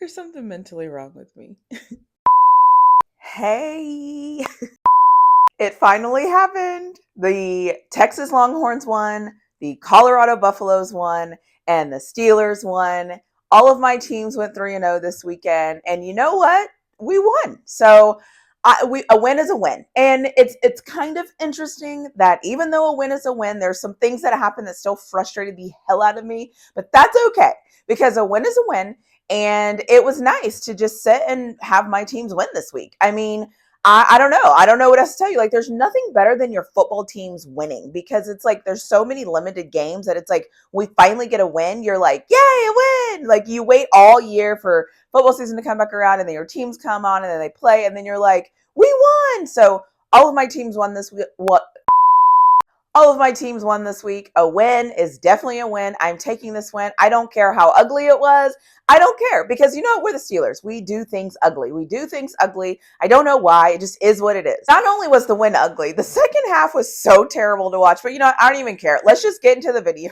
There's something mentally wrong with me. Hey, it finally happened. The Texas Longhorns won, the Colorado Buffaloes won, and the Steelers won. All of my teams went 3-0 this weekend, and you know what? We won. So, a win is a win, and it's kind of interesting that even though a win is a win, there's some things that happen that still frustrated the hell out of me, but that's okay because a win is a win, and it was nice to just sit and have my teams win this week. I mean, I don't know. I don't know what else to tell you. Like, there's nothing better than your football teams winning because it's like there's so many limited games that it's like we finally get a win. You're like, yay, a win! Like, you wait all year for football season to come back around, and then your teams come on, and then they play, and then you're like, we won! So all of my teams won this week. All of my teams won this week. A win is definitely a win. I'm taking this win. I don't care how ugly it was. I don't care because you know we're the Steelers. We do things ugly. We do things ugly. I don't know why. It just is what it is. Not only was the win ugly, the second half was so terrible to watch. But you know what? I don't even care. Let's just get into the video.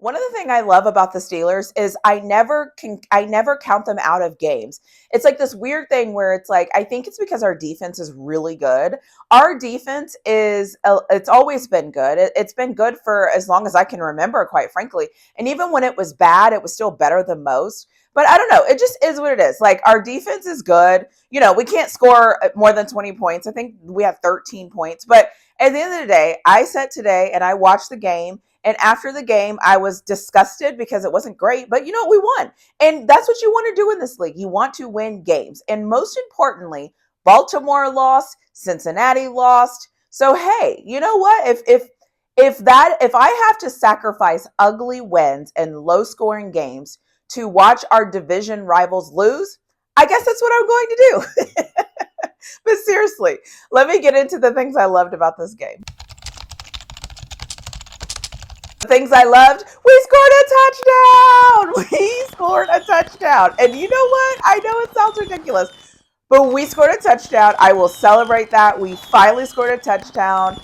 One of the things I love about the Steelers is I never count them out of games. It's like this weird thing where it's like I think it's because our defense is really good. Our defense is it's always been good. It's been good for as long as I can remember, quite frankly. And even when it was bad, it was still better than most. But I don't know. It just is what it is. Like our defense is good. You know, we can't score more than 20 points. I think we have 13 points. But at the end of the day, I sat today and I watched the game, and after the game, I was disgusted because it wasn't great, but you know, we won. And that's what you want to do in this league. You want to win games. And most importantly, Baltimore lost, Cincinnati lost. So hey, you know what? If I have to sacrifice ugly wins and low scoring games to watch our division rivals lose, I guess that's what I'm going to do. But seriously, let me get into the things I loved about this game. Things I loved, we scored a touchdown. We scored a touchdown. And you know what? I know it sounds ridiculous, but we scored a touchdown. I will celebrate that. We finally scored a touchdown.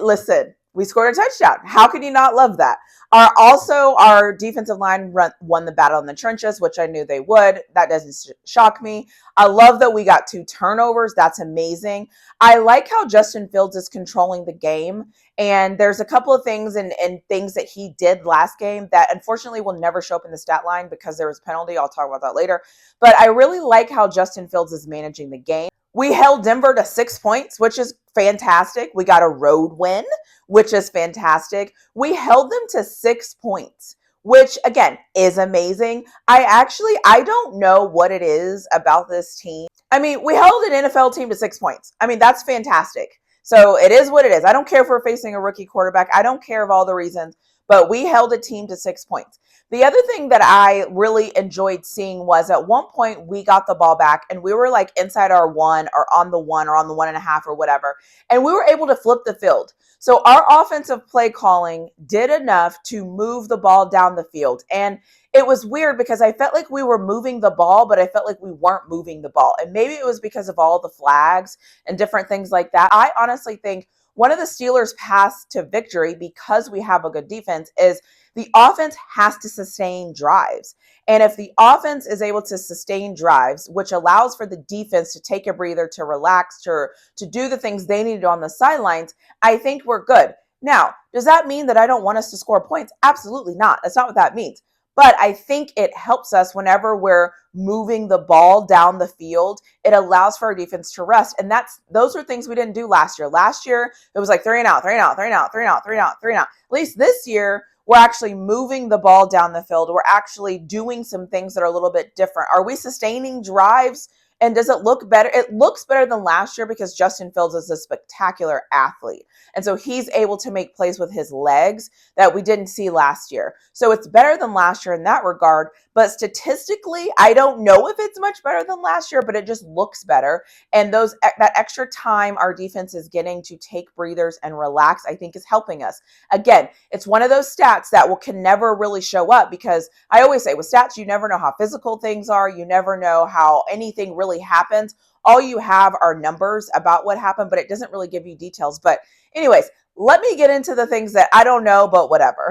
Listen, we scored a touchdown. How can you not love that? Our defensive line won the battle in the trenches, which I knew they would. That doesn't shock me. I love that we got 2 turnovers. That's amazing. I like how Justin Fields is controlling the game. And there's a couple of things and things that he did last game that unfortunately will never show up in the stat line because there was a penalty. I'll talk about that later. But I really like how Justin Fields is managing the game. We held Denver to 6 points, which is fantastic. We got a road win, which is fantastic. We held them to 6 points, which again is amazing. I don't know what it is about this team. I mean, we held an NFL team to 6 points. I mean, that's fantastic. So it is what it is. I don't care if we're facing a rookie quarterback. I don't care of all the reasons, but we held a team to 6 points. The other thing that I really enjoyed seeing was at one point we got the ball back and we were like inside our 1 or on the 1 or on the 1.5 or whatever. And we were able to flip the field. So our offensive play calling did enough to move the ball down the field. And it was weird because I felt like we were moving the ball, but I felt like we weren't moving the ball. And maybe it was because of all the flags and different things like that. I honestly think one of the Steelers' paths to victory, because we have a good defense, is the offense has to sustain drives. And if the offense is able to sustain drives, which allows for the defense to take a breather, to relax, to do the things they need to do on the sidelines, I think we're good. Now, does that mean that I don't want us to score points? Absolutely not. That's not what that means. But I think it helps us whenever we're moving the ball down the field. It allows for our defense to rest. And those are things we didn't do last year. Last year, it was like 3 and out, 3 and out, 3 and out, 3 and out, 3 and out, 3 and out. At least this year, we're actually moving the ball down the field. We're actually doing some things that are a little bit different. Are we sustaining drives? And does it look better? It looks better than last year because Justin Fields is a spectacular athlete. And so he's able to make plays with his legs that we didn't see last year. So it's better than last year in that regard. But statistically, I don't know if it's much better than last year, but it just looks better. And that extra time our defense is getting to take breathers and relax, I think is helping us. Again, it's one of those stats that can never really show up because I always say with stats, you never know how physical things are. You never know how anything really really happens. All you have are numbers about what happened, but it doesn't really give you details. But anyways, let me get into the things that I don't know, but whatever.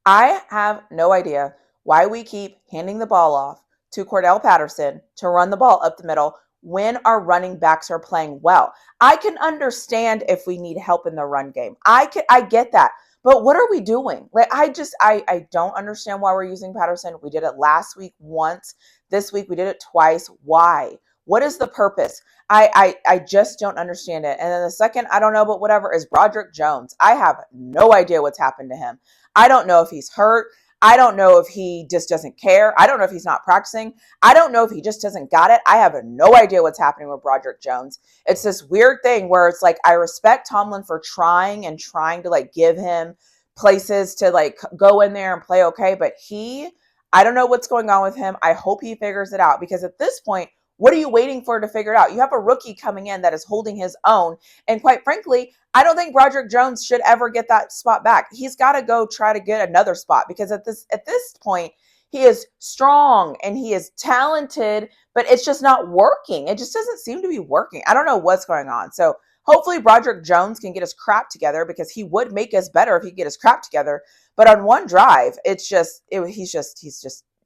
I have no idea why we keep handing the ball off to Cordell Patterson to run the ball up the middle when our running backs are playing well. I can understand if we need help in the run game. I get that. But what are we doing? Like I don't understand why we're using Patterson. We did it last week once. This week we did it twice. Why? What is the purpose? I just don't understand it. And then the second, I don't know, but whatever, is Broderick Jones. I have no idea what's happened to him. I don't know if he's hurt. I don't know if he just doesn't care. I don't know if he's not practicing. I don't know if he just doesn't got it. I have no idea what's happening with Broderick Jones. It's this weird thing where it's like, I respect Tomlin for trying to like give him places to like go in there and play okay. But I don't know what's going on with him. I hope he figures it out, because at this point, what are you waiting for to figure it out? You have a rookie coming in that is holding his own. And quite frankly, I don't think Broderick Jones should ever get that spot back. He's got to go try to get another spot, because at this point, he is strong and he is talented, but it's just not working. It just doesn't seem to be working. I don't know what's going on. So hopefully Broderick Jones can get his crap together, because he would make us better if he could get his crap together. But on one drive, he's just,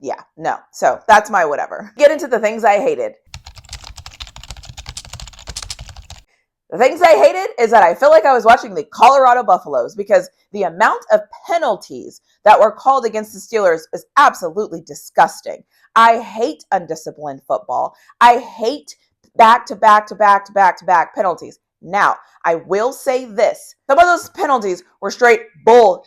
yeah, no. So that's my whatever. Get into the things I hated. The things I hated is that I feel like I was watching the Colorado Buffaloes, because the amount of penalties that were called against the Steelers is absolutely disgusting. I hate undisciplined football. I hate back-to-back penalties. Now, I will say this. Some of those penalties were straight bull.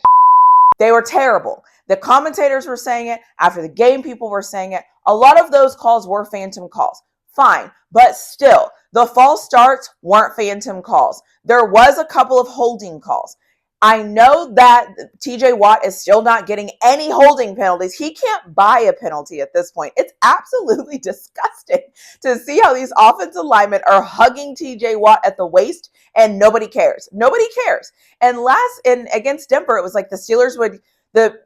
They were terrible. The commentators were saying it. After the game, people were saying it. A lot of those calls were phantom calls. Fine, but still, the false starts weren't phantom calls. There was a couple of holding calls. I know that TJ Watt is still not getting any holding penalties. He can't buy a penalty at this point. It's absolutely disgusting to see how these offensive linemen are hugging TJ Watt at the waist and nobody cares. Nobody cares. And against Denver, it was like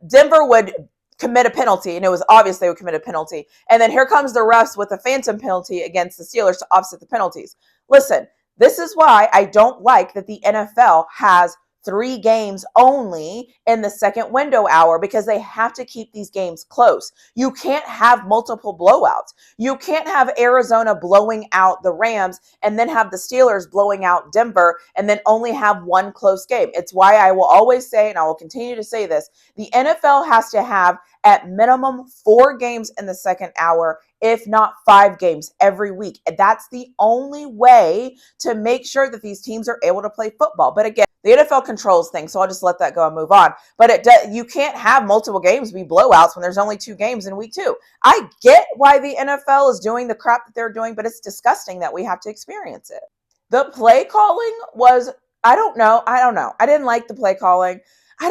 Denver would commit a penalty, and it was obvious they would commit a penalty. And then here comes the refs with a phantom penalty against the Steelers to offset the penalties. Listen, this is why I don't like that the NFL has 3 games only in the second window hour, because they have to keep these games close. You can't have multiple blowouts. You can't have Arizona blowing out the Rams and then have the Steelers blowing out Denver and then only have one close game. It's why I will always say, and I will continue to say this, the NFL has to have at minimum 4 games in the second hour, if not 5 games every week. And that's the only way to make sure that these teams are able to play football. But again, the NFL controls things, so I'll just let that go and move on. But you can't have multiple games be blowouts when there's only 2 games in week 2. I get why the NFL is doing the crap that they're doing, but it's disgusting that we have to experience it. The play calling was, I don't know. I didn't like the play calling. I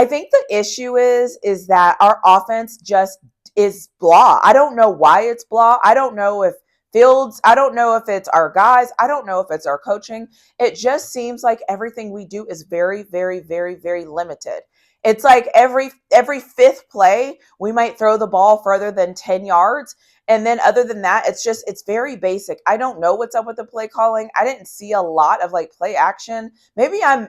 think the issue is that our offense just is blah. I don't know why it's blah. I don't know if Fields, I don't know if it's our guys. I don't know if it's our coaching. It just seems like everything we do is very, very, very, very limited. It's like every 5th play, we might throw the ball further than 10 yards. And then other than that, it's very basic. I don't know what's up with the play calling. I didn't see a lot of like play action. Maybe I'm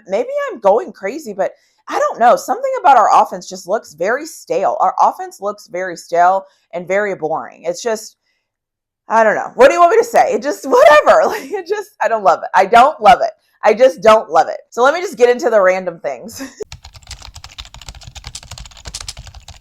going crazy, but I don't know. Something about our offense just looks very stale. Our offense looks very stale and very boring. It's just, I don't know. What do you want me to say? It just, whatever. I don't love it. I don't love it. I just don't love it. So let me just get into the random things. The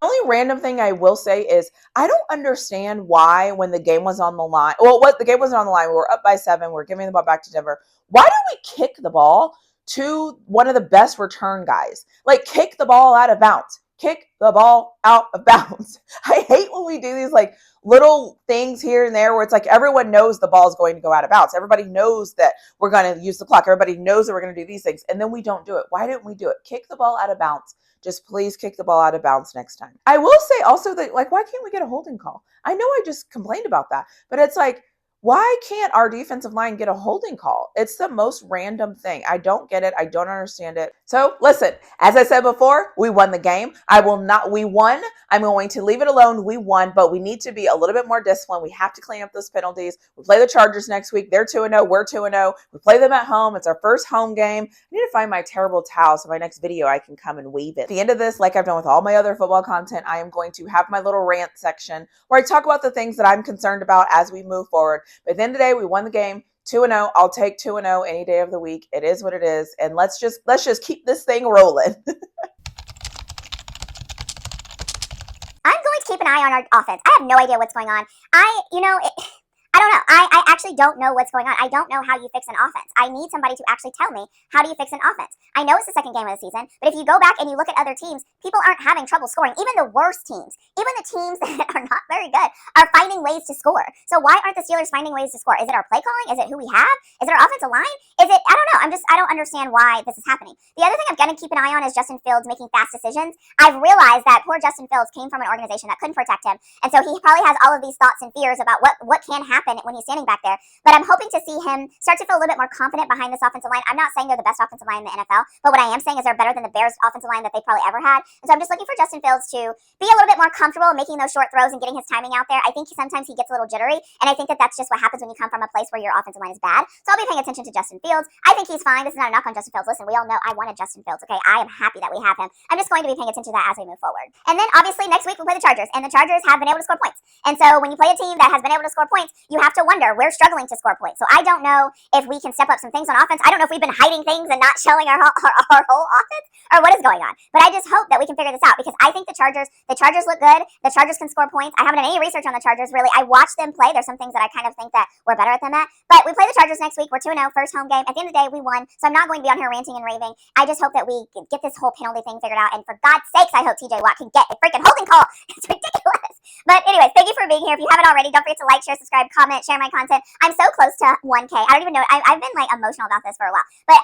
only random thing I will say is I don't understand why when the game was on the line, the game wasn't on the line. We were up by 7. We were giving the ball back to Denver. Why did we kick the ball to one of the best return guys? Like, kick the ball out of bounds. Kick the ball out of bounds. I hate when we do these like little things here and there where it's like everyone knows the ball is going to go out of bounds. Everybody knows that we're going to use the clock. Everybody knows that we're going to do these things. And then we don't do it. Why didn't we do it? Kick the ball out of bounds. Just please kick the ball out of bounds next time. I will say also that, like, why can't we get a holding call? I know I just complained about that, but it's like, Why can't our defensive line get a holding call? It's the most random thing. I don't get it. I don't understand it. So listen, as I said before, we won the game. We won. I'm going to leave it alone. We won, but we need to be a little bit more disciplined. We have to clean up those penalties. We play the Chargers next week. They're 2-0. We're 2-0. We play them at home. It's our first home game. I need to find my terrible towel so my next video I can come and wave it. At the end of this, like I've done with all my other football content, I am going to have my little rant section where I talk about the things that I'm concerned about as we move forward. But at the end of the day, we won the game. 2-0. I'll take 2-0 any day of the week. It is what it is. And let's just keep this thing rolling. I'm going to keep an eye on our offense. I have no idea what's going on. I don't know. I actually don't know what's going on. I don't know how you fix an offense. I need somebody to actually tell me, how do you fix an offense? I know it's the second game of the season, but if you go back and you look at other teams, people aren't having trouble scoring. Even the worst teams, even the teams that are not very good, are finding ways to score. So why aren't the Steelers finding ways to score? Is it our play calling? Is it who we have? Is it our offensive line? Is it, I don't know. I don't understand why this is happening. The other thing I'm going to keep an eye on is Justin Fields making fast decisions. I've realized that poor Justin Fields came from an organization that couldn't protect him, and so he probably has all of these thoughts and fears about what can happen when he's standing back there. But I'm hoping to see him start to feel a little bit more confident behind this offensive line. I'm not saying they're the best offensive line in the NFL, but what I am saying is they're better than the Bears offensive line that they probably ever had. And so I'm just looking for Justin Fields to be a little bit more comfortable making those short throws and getting his timing out there. I think sometimes he gets a little jittery, and I think that that's just what happens when you come from a place where your offensive line is bad. So I'll be paying attention to Justin Fields. I think he's fine. This is not a knock on Justin Fields. Listen, we all know I wanted Justin Fields, okay? I am happy that we have him. I'm just going to be paying attention to that as we move forward. And then obviously next week we play the Chargers, and the Chargers have been able to score points. And so when you play a team that has been able to score points, you have to wonder, we're struggling to score points. So I don't know if we can step up some things on offense. I don't know if we've been hiding things and not showing our whole offense, or what is going on. But I just hope that we can figure this out, because I think the Chargers look good. The Chargers can score points. I haven't done any research on the Chargers, really. I watched them play. There's some things that I kind of think that we're better at them at. But we play the Chargers next week. We're 2-0, first home game. At the end of the day, we won. So I'm not going to be on here ranting and raving. I just hope that we get this whole penalty thing figured out. And for God's sakes, I hope TJ Watt can get a freaking holding call. It's ridiculous. But anyways, thank you for being here. If you haven't already, don't forget to like, share, subscribe, comment, share my content. I'm so close to 1K. I don't even know. I've been like emotional about this for a while. But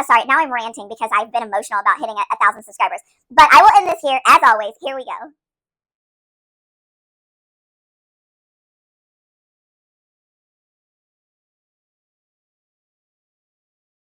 sorry, now I'm ranting because I've been emotional about hitting 1,000 subscribers. But I will end this here. As always, here we go.